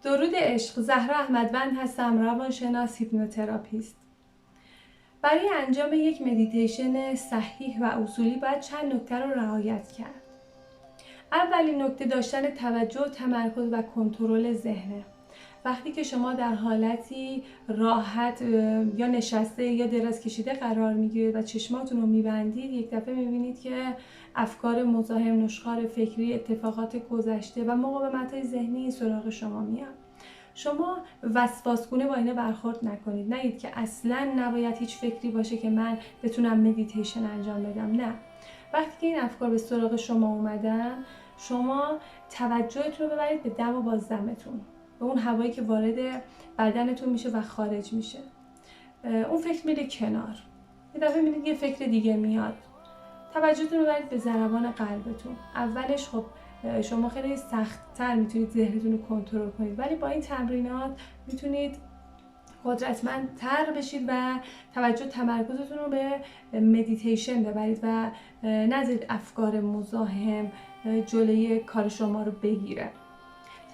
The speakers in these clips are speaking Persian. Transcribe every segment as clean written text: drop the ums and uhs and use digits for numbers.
درود عشق. زهرا احمدوند هستم، روانشناس هیپنوتراپیست. برای انجام یک مدیتیشن صحیح و اصولی باید چند نکته رو رعایت کرد. اولین نکته داشتن توجه و تمرکز و کنترل ذهنه. وقتی که شما در حالتی راحت یا نشسته یا دراز کشیده قرار میگیرید و چشماتون رو میبندید، یک دفعه میبینید که افکار مزاحم، نشخوار فکری، اتفاقات گذشته و مقاومت‌های ذهنی سراغ شما میاد. شما وسواسگونه با اینا برخورد نکنید. نگید که اصلاً نباید هیچ فکری باشه که من بتونم مدیتیشن انجام بدم. نه. وقتی که این افکار به سراغ شما اومدن، شما توجهتون رو ببرید به دم و بازدمتون، به اون هوایی که وارد بدنتون میشه و خارج میشه. اون فکر میره کنار. یه دفعه میبینید یه فکر دیگه میاد. توجهتون رو ببرید به ضربان قلبتون. اولش خب شما خیلی سخت‌تر میتونید ذهنتون رو کنترل کنید، ولی با این تمرینات میتونید قدرتمندتر بشید و توجه تمرکزتون رو به مدیتیشن ببرید و نذارید افکار مزاحم جلوی کار شما رو بگیره.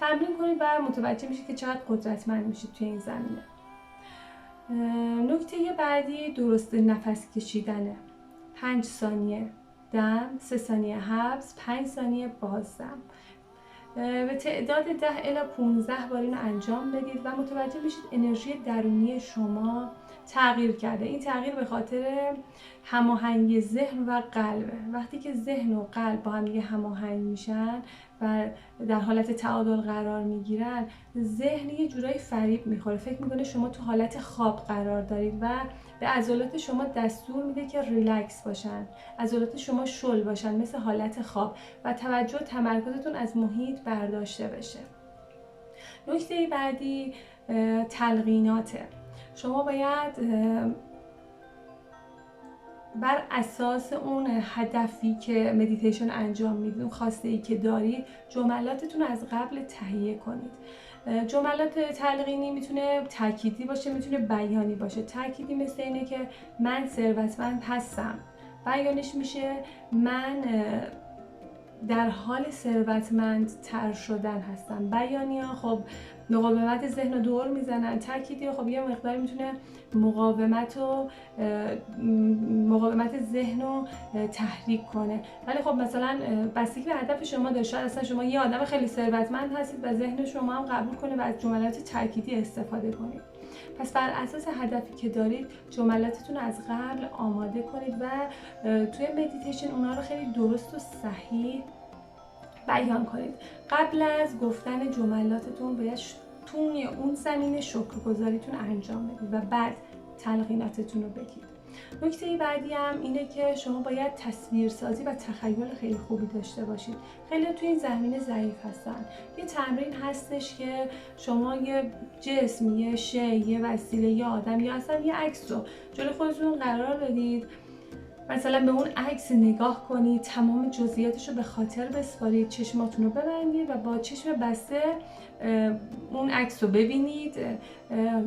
تمرین کنید و متوجه میشید که چقدر قدرتمند میشید توی این زمینه. نکته بعدی درست نفس کشیدنه. 5 ثانیه دم، 3 ثانیه حبس، 5 ثانیه بازدم. به تعداد 10 الی 15 بار اینو انجام بدید و متوجه بشید انرژی درونی شما تغییر کرده. این تغییر به خاطر هماهنگی ذهن و قلبه. وقتی که ذهن و قلب با هم دیگه هماهنگ میشن و در حالت تعادل قرار میگیرن، ذهن یه جورایی فریب میخوره، فکر میکنه شما تو حالت خواب قرار دارید و به عضلات شما دستور میده که ریلکس باشن، عضلات شما شل باشن مثل حالت خواب و توجه و تمرکزتون از محیط برداشته بشه. نکته بعدی تلقیناته. شما باید بر اساس اون هدفی که مدیتیشن انجام میدید، اون خواسته ای که دارید، جملاتتون از قبل تهیه کنید. جملات تلقینی میتونه تأکیدی باشه، میتونه بیانی باشه. تأکیدی مثل اینه که من ثروتمند هستم. بیانش میشه من در حال ثروتمندتر شدن هستم. بیانی ها خب مقاومت ذهن رو دور میزنن. تأکیدی خب یه مقداری میتونه مقاومت ذهن رو تحریک کنه. ولی خب مثلا بستگی به هدف شما داره. شاید اصلا شما یه آدم خیلی ثروتمند هستید و ذهن شما هم قبول کنه و از جملات تأکیدی استفاده کنید. پس بر اساس هدفی که دارید جملاتتون رو از قبل آماده کنید و توی مدیتیشن اونا رو خیلی درست و صحیح بیان کنید. قبل از گفتن جملاتتون باید توی اون زمینه شکرگزاریتون انجام بدید و بعد تلقیناتتون رو بگید. نکته بعدی هم اینه که شما باید تصویرسازی و تخیل خیلی خوبی داشته باشید. خیلی توی این زمینه ضعیف هستن. یه تمرین هستش که شما یه جسم، یه شی، یه وسیله، یه آدم یا اصلا یه عکس رو جلوی خودتون قرار بدید. مثلا به اون عکس نگاه کنید، تمام جزئیاتش رو به خاطر بسپارید، چشماتون رو ببندید و با چشم بسته اون عکس رو ببینید،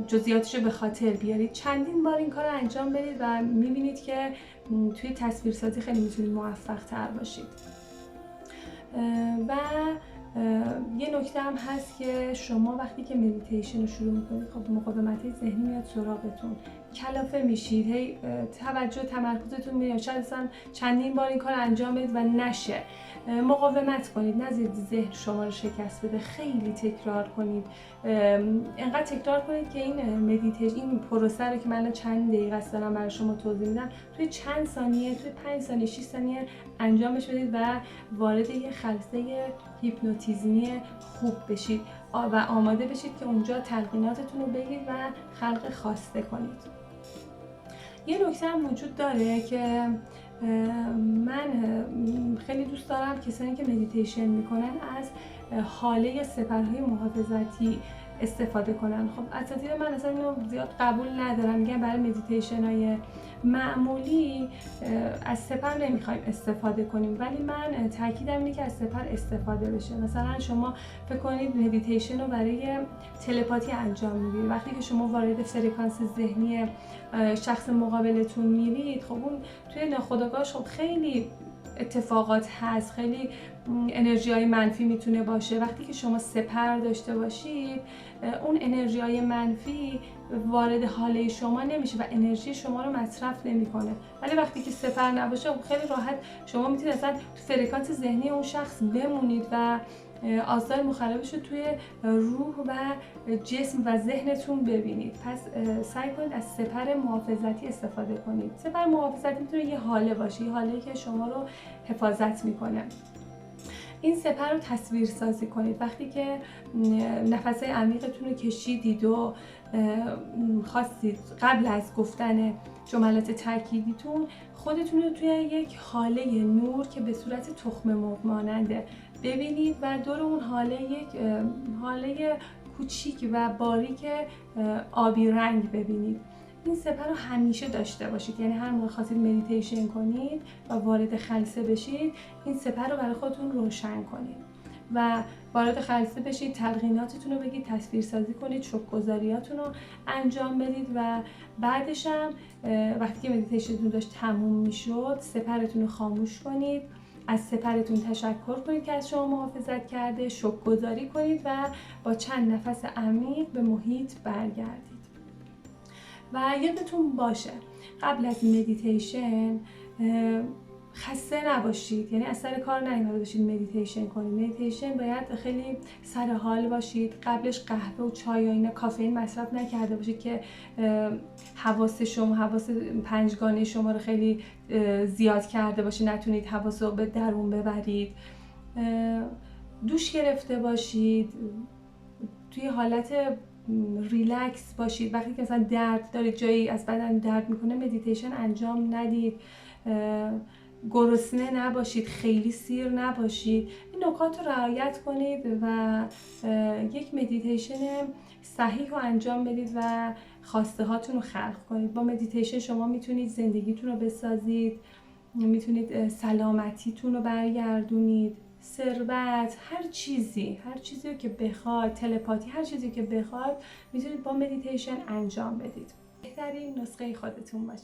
جزئیاتش رو به خاطر بیارید. چندین بار این کار رو انجام بدید و میبینید که توی تصویرسازی خیلی میتونید موفق تر باشید. و یه نکته هم هست که شما وقتی که مدیتیشن رو شروع میکنید، خب مقاومت ذهنی میاد سراغتون، کلافه میشید، هی توجه تمرکزتون میاد، شاید اصلا چندین بار این کار انجام بدید و نشه. مقاومت کنید، نذارید ذهن شما رو شکست بده. خیلی تکرار کنید، انقدر تکرار کنید که این مدیتیشن، این پروسه رو که من چند دقیقه است دارم برای شما توضیح میدم، توی چند ثانیه، توی 5 ثانیه، 6 ثانیه انجامش بدید و وارد یه خلسه هیپنوتیزمی خوب بشید و آماده بشید که اونجا تلقیناتتون رو بگید و خلق خواسته کنید. یه نکته هم وجود داره که من خیلی دوست دارم کسانی که مدیتیشن میکنن از حاله سپرهای محافظتی استفاده کنن. خب اساتید من اصلا اینو زیاد قبول ندارم، میگن برای مدیتیشن های معمولی از سپر نمیخوایم استفاده کنیم، ولی من تاکیدم اینه که از سپر استفاده بشه. مثلا شما فکر کنید مدیتیشن رو برای تلپاتی انجام میدید. وقتی که شما وارد فرکانس ذهنی شخص مقابلتون میرید، خب اون توی ناخودآگاهش خب خیلی اتفاقات هست، خیلی انرژی های منفی میتونه باشه. وقتی که شما سپر داشته باشید اون انرژی های منفی وارد حاله شما نمیشه و انرژی شما رو مصرف نمیکنه. ولی وقتی که سپر نباشه خیلی راحت شما میتونید اصلا تو فرکانس ذهنی اون شخص بمونید و آثار مخربش رو توی روح و جسم و ذهنتون ببینید. پس سعی کنید از سپر محافظتی استفاده کنید. سپر محافظتی میتونه یه حاله باشه، یه حاله‌ای که شما رو حفاظت میکنه. این سپر رو تصویر سازی کنید. وقتی که نفس‌های عمیقتون رو کشیدید و خواستید قبل از گفتن جملات تأکیدیتون خودتون رو توی یک حاله نور که به صورت تخم مرغ ماننده ببینید و دور اون حاله یک حاله کوچیک و باریک آبی رنگ ببینید. این سپر رو همیشه داشته باشید، یعنی هر موقع خواستید مدیتیشن کنید و وارد خلسه بشید این سپر رو برای خودتون روشن کنید و وارد خلسه بشید، تلقیناتتون رو بگید، تصویرسازی کنید، شکرگزاریاتون رو انجام بدید و بعدش هم وقتی که مدیتیشنتون داشت تموم میشد سپرتون رو خاموش کنید، از سپرتون تشکر کنید که از شما محافظت کرده، شکرگزاری کنید و با چند نفس عمیق به محیط برگردید. و یادتون باشه قبل از مدیتیشن خسته نباشید، یعنی از سر کار نیومده باشید مدیتیشن کنید. مدیتیشن باید خیلی سر حال باشید، قبلش قهوه و چای و اینا کافئین مصرف نکرده باشید که حواس پنجگانه شما رو خیلی زیاد کرده باشه، نتونید حواس رو به درون ببرید. دوش گرفته باشید، توی حالت ریلکس باشید. وقتی که مثلا درد دارید، جایی از بدن درد میکنه، مدیتیشن انجام ندید. گرسنه نباشید، خیلی سیر نباشید. این نکات رو رعایت کنید و یک مدیتیشن صحیح رو انجام بدید و خواسته هاتون رو خلق کنید. با مدیتیشن شما میتونید زندگیتون رو بسازید، میتونید سلامتیتون رو برگردونید، ثروت، هر چیزی رو که بخواد، تلپاتی، هر چیزی که بخواد میتونید با مدیتیشن انجام بدید. بهترین نسخه خودتون باشید.